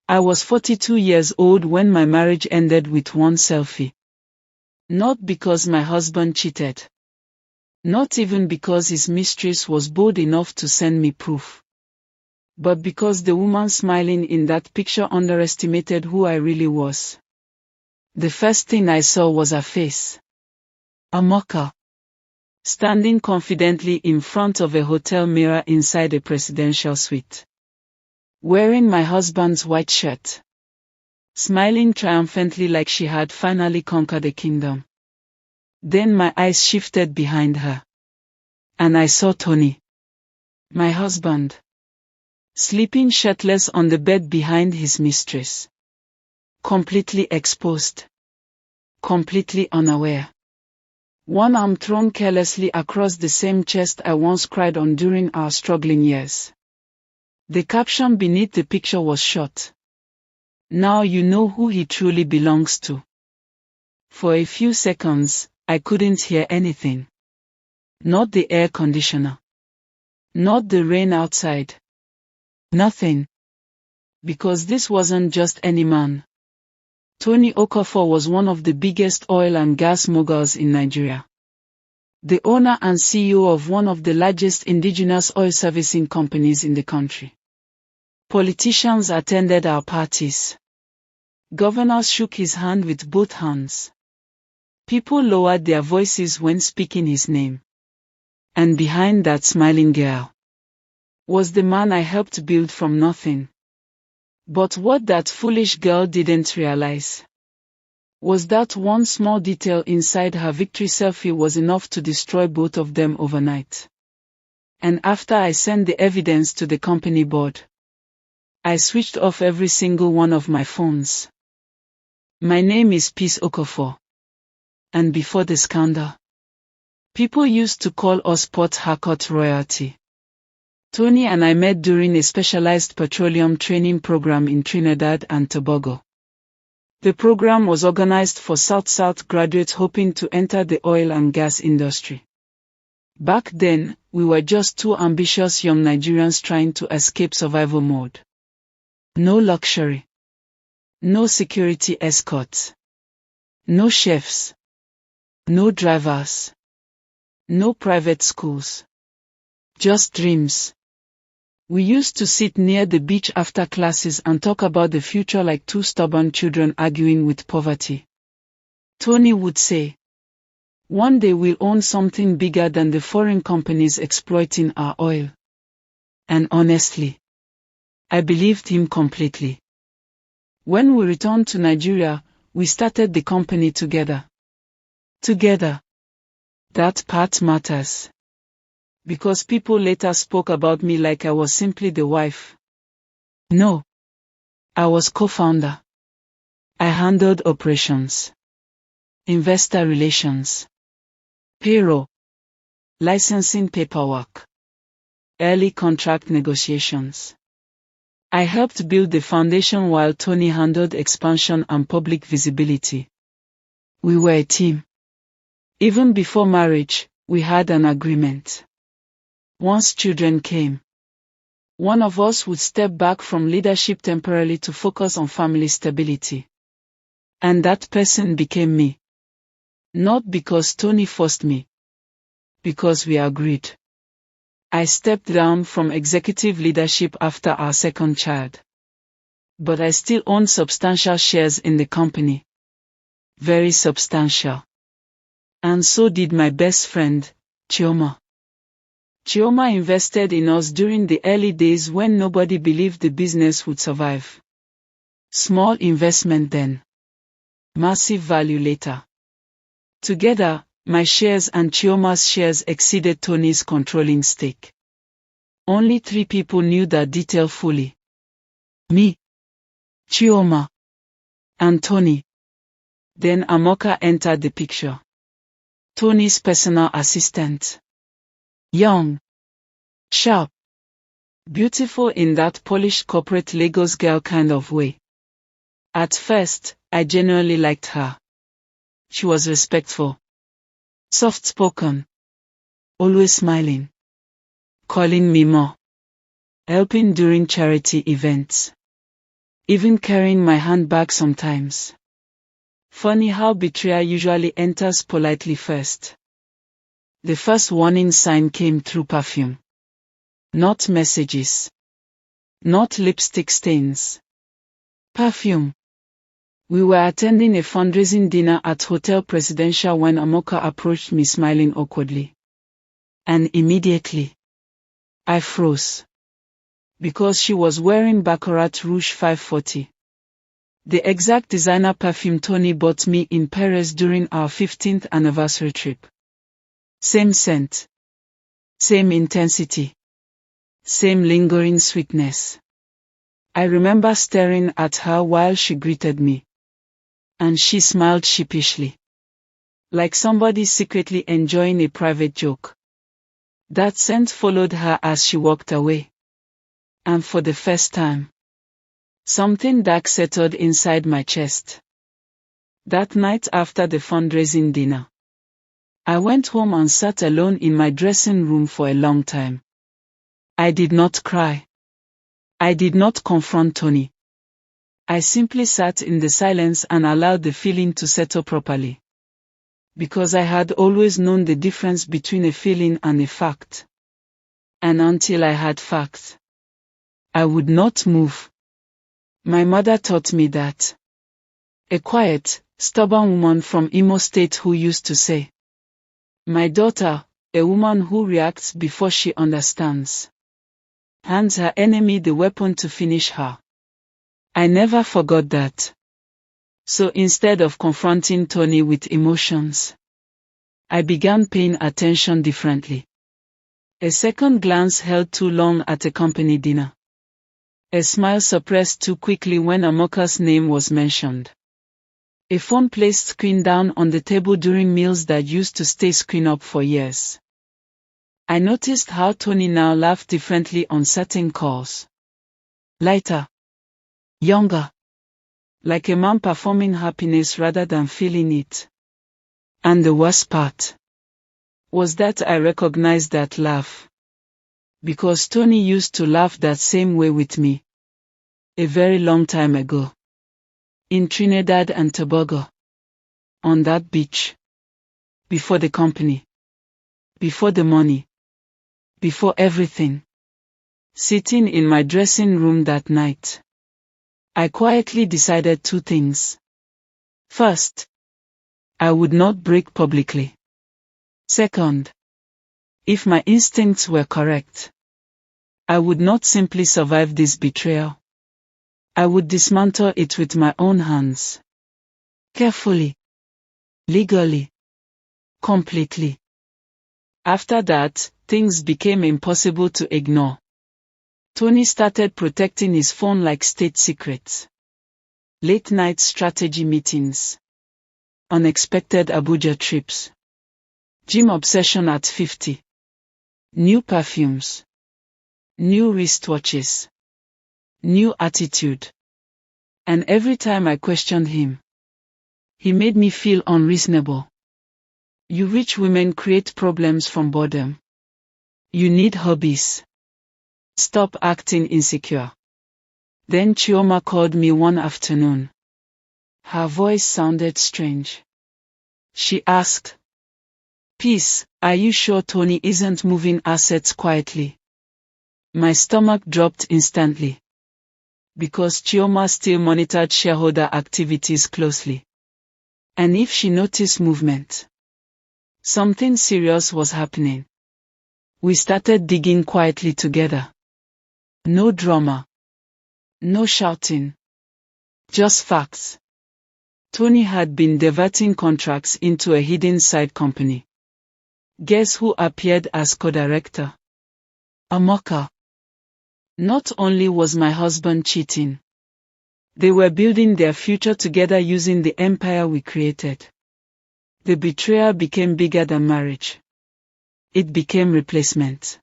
I was 42 years old when my marriage ended with one selfie. Not because my husband cheated. Not even because his mistress was bold enough to send me proof. But because the woman smiling in that picture underestimated who I really was. The first thing I saw was her face. Amoka. Standing confidently in front of a hotel mirror inside a presidential suite. Wearing my husband's white shirt. Smiling triumphantly like she had finally conquered a kingdom. Then my eyes shifted behind her. And I saw Tony. My husband. Sleeping shirtless on the bed behind his mistress. Completely exposed. Completely unaware. One arm thrown carelessly across the same chest I once cried on during our struggling years. The caption beneath the picture was short. Now you know who he truly belongs to. For a few seconds, I couldn't hear anything. Not the air conditioner. Not the rain outside. Nothing. Because this wasn't just any man. Tony Okafor was one of the biggest oil and gas moguls in Nigeria. The owner and CEO of one of the largest indigenous oil servicing companies in the country. Politicians attended our parties. Governors shook his hand with both hands. People lowered their voices when speaking his name. And behind that smiling girl was the man I helped build from nothing. But what that foolish girl didn't realize was that one small detail inside her victory selfie was enough to destroy both of them overnight. And after I sent the evidence to the company board, I switched off every single one of my phones. My name is Peace Okafor. And before the scandal, people used to call us Port Harcourt royalty. Tony and I met during a specialized petroleum training program in Trinidad and Tobago. The program was organized for South-South graduates hoping to enter the oil and gas industry. Back then, we were just two ambitious young Nigerians trying to escape survival mode. No luxury. No security escorts. No chefs. No drivers. No private schools. Just dreams. We used to sit near the beach after classes and talk about the future like two stubborn children arguing with poverty. Tony would say, "One day we'll own something bigger than the foreign companies exploiting our oil." And honestly, I believed him completely. When we returned to Nigeria, we started the company together. Together. That part matters. Because people later spoke about me like I was simply the wife. No. I was co-founder. I handled operations. Investor relations. Payroll. Licensing paperwork. Early contract negotiations. I helped build the foundation while Tony handled expansion and public visibility. We were a team. Even before marriage, we had an agreement. Once children came, one of us would step back from leadership temporarily to focus on family stability. And that person became me. Not because Tony forced me. Because we agreed. I stepped down from executive leadership after our second child. But I still own substantial shares in the company. Very substantial. And so did my best friend, Chioma. Chioma invested in us during the early days when nobody believed the business would survive. Small investment then. Massive value later. Together, my shares and Chioma's shares exceeded Tony's controlling stake. Only 3 people knew that detail fully. Me, Chioma, and Tony. Then Amoka entered the picture. Tony's personal assistant. Young. Sharp. Beautiful in that polished corporate Lagos girl kind of way. At first, I genuinely liked her. She was respectful. Soft-spoken. Always smiling. Calling me more. Helping during charity events. even carrying my handbag sometimes. Funny how betrayal usually enters politely first. The first warning sign came through perfume. Not messages. Not lipstick stains. Perfume. We were attending a fundraising dinner at Hotel Presidential when Amoka approached me smiling awkwardly. And immediately, I froze. Because she was wearing Baccarat Rouge 540. The exact designer perfume Tony bought me in Paris during our 15th anniversary trip. Same scent. Same intensity. Same lingering sweetness. I remember staring at her while she greeted me. And she smiled sheepishly. Like somebody secretly enjoying a private joke. That scent followed her as she walked away. And for the first time, something dark settled inside my chest. That night after the fundraising dinner, I went home and sat alone in my dressing room for a long time. I did not cry. I did not confront Tony. I simply sat in the silence and allowed the feeling to settle properly. Because I had always known the difference between a feeling and a fact. And until I had facts, I would not move. My mother taught me that. A quiet, stubborn woman from Imo State who used to say, "My daughter, a woman who reacts before she understands, hands her enemy the weapon to finish her." I never forgot that. So instead of confronting Tony with emotions, I began paying attention differently. A second glance held too long at a company dinner. A smile suppressed too quickly when Amoka's name was mentioned. A phone placed screen down on the table during meals that used to stay screen up for years. I noticed how Tony now laughed differently on certain calls. Lighter. Younger. Like a man performing happiness rather than feeling it. And the worst part was that I recognized that laugh. Because Tony used to laugh that same way with me. A very long time ago. In Trinidad and Tobago. On that beach. Before the company. Before the money. Before everything. Sitting in my dressing room that night, I quietly decided two things. First, I would not break publicly. Second, if my instincts were correct, I would not simply survive this betrayal. I would dismantle it with my own hands. Carefully. Legally. Completely. After that, things became impossible to ignore. Tony started protecting his phone like state secrets. Late-night strategy meetings. Unexpected Abuja trips. Gym obsession at 50. New perfumes. New wristwatches. New attitude. And every time I questioned him, he made me feel unreasonable. You rich women create problems from boredom. You need hobbies. Stop acting insecure. Then Chioma called me one afternoon. Her voice sounded strange. She asked, "Peace, are you sure Tony isn't moving assets quietly?" My stomach dropped instantly. Because Chioma still monitored shareholder activities closely. And if she noticed movement, something serious was happening. We started digging quietly together. No drama. No shouting. Just facts. Tony had been diverting contracts into a hidden side company. Guess who appeared as co-director? Amoka. Not only was my husband cheating, they were building their future together using the empire we created. The betrayal became bigger than marriage. It became replacement.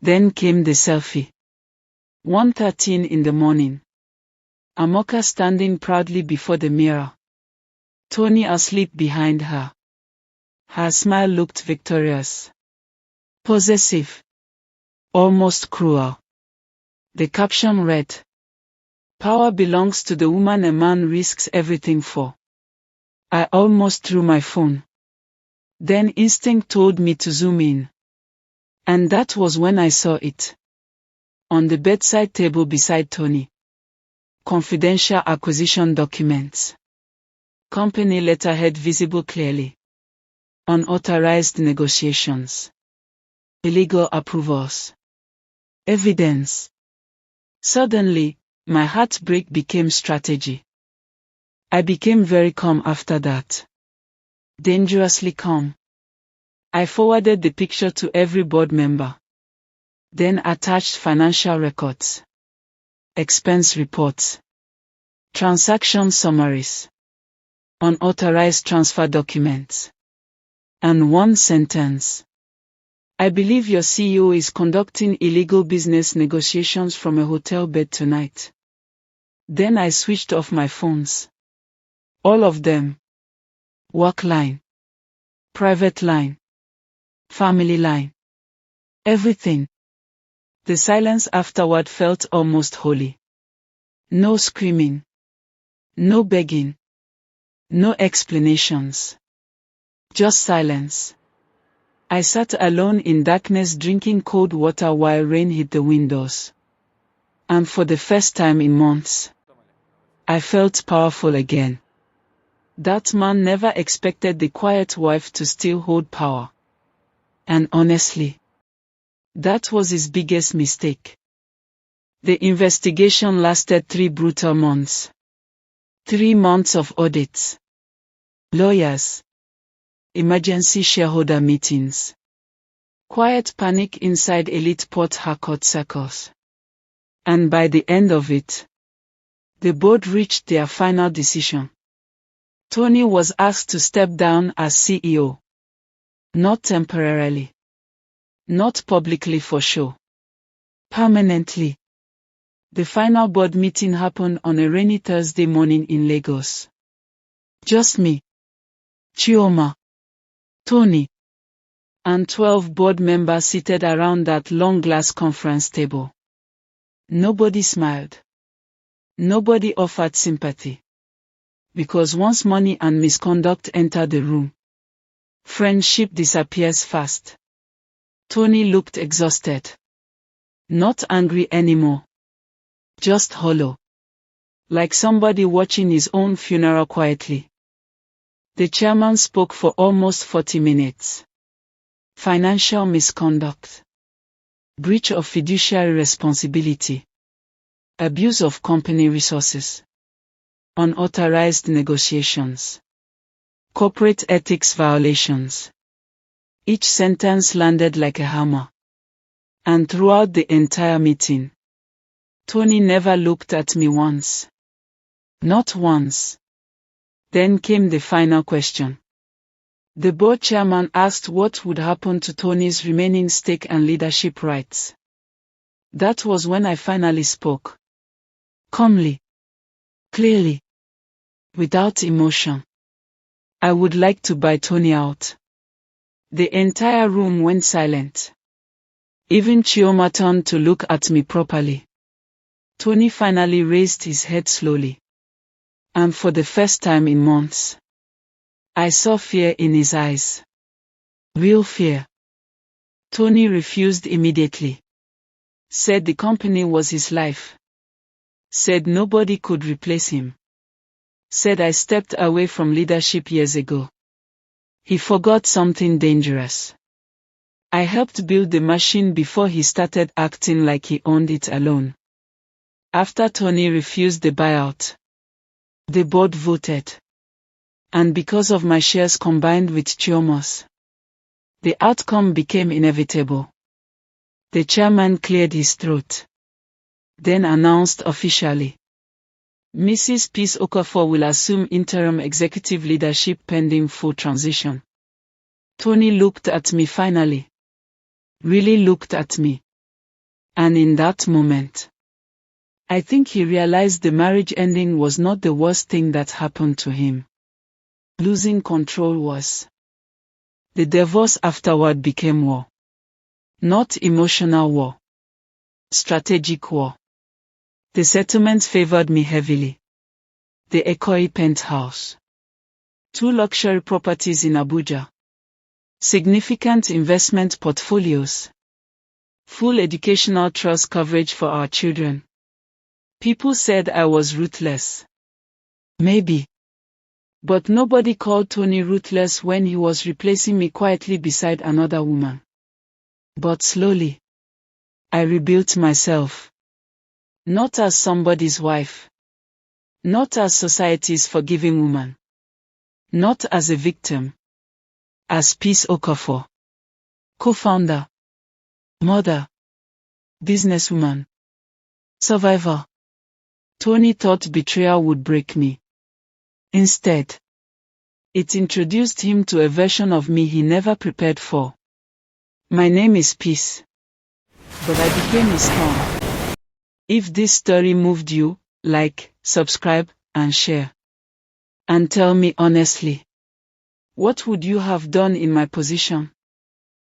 Then came the selfie. 1:13 in the morning. Amoka standing proudly before the mirror. Tony asleep behind her. Her smile looked victorious. Possessive. Almost cruel. The caption read, Power belongs to the woman a man risks everything for. I almost threw my phone. Then instinct told me to zoom in. And that was when I saw it. On the bedside table beside Tony. Confidential acquisition documents. Company letterhead visible clearly. Unauthorized negotiations. Illegal approvals. Evidence. Suddenly, my heartbreak became strategy. I became very calm after that. Dangerously calm. I forwarded the picture to every board member. Then attached financial records. Expense reports. Transaction summaries. Unauthorized transfer documents. And one sentence. I believe your CEO is conducting illegal business negotiations from a hotel bed tonight. Then I switched off my phones. All of them. Work line. Private line. Family line. Everything. The silence afterward felt almost holy. No screaming. No begging. No explanations. Just silence. I sat alone in darkness drinking cold water while rain hit the windows. And for the first time in months, I felt powerful again. That man never expected the quiet wife to still hold power. And honestly, that was his biggest mistake. The investigation lasted 3 brutal months. 3 months of audits. Lawyers. Emergency shareholder meetings. Quiet panic inside elite Port Harcourt circles. And by the end of it, the board reached their final decision. Tony was asked to step down as CEO. Not temporarily. Not publicly for show. Permanently. The final board meeting happened on a rainy Thursday morning in Lagos. Just me, Chioma, Tony, and 12 board members seated around that long glass conference table. Nobody smiled. Nobody offered sympathy. Because once money and misconduct enter the room, friendship disappears fast. Tony looked exhausted. Not angry anymore. Just hollow. Like somebody watching his own funeral quietly. The chairman spoke for almost 40 minutes. Financial misconduct. Breach of fiduciary responsibility. Abuse of company resources. Unauthorized negotiations. Corporate ethics violations. Each sentence landed like a hammer. And throughout the entire meeting, Tony never looked at me once. Not once. Then came the final question. The board chairman asked what would happen to Tony's remaining stake and leadership rights. That was when I finally spoke. Calmly. Clearly. Without emotion. I would like to buy Tony out. The entire room went silent. Even Chioma turned to look at me properly. Tony finally raised his head slowly. And for the first time in months, I saw fear in his eyes. Real fear. Tony refused immediately. Said the company was his life. Said nobody could replace him. Said I stepped away from leadership years ago. He forgot something dangerous. I helped build the machine before he started acting like he owned it alone. After Tony refused the buyout, the board voted. And because of my shares combined with Chioma's, the outcome became inevitable. The chairman cleared his throat. Then announced officially. Mrs. Peace Okafor will assume interim executive leadership pending full transition. Tony looked at me finally. Really looked at me. And in that moment, I think he realized the marriage ending was not the worst thing that happened to him. Losing control was. The divorce afterward became war. Not emotional war. Strategic war. The settlement favored me heavily. The Ekoi penthouse. 2 luxury properties in Abuja. Significant investment portfolios. Full educational trust coverage for our children. People said I was ruthless. Maybe. But nobody called Tony ruthless when he was replacing me quietly beside another woman. But slowly, I rebuilt myself. Not as somebody's wife. Not as society's forgiving woman. Not as a victim. As Peace Okafor. Co-founder. Mother. Businesswoman. Survivor. Tony thought betrayal would break me. Instead, it introduced him to a version of me he never prepared for. My name is Peace. But I became a storm. If this story moved you, like, subscribe, and share. And tell me honestly, what would you have done in my position?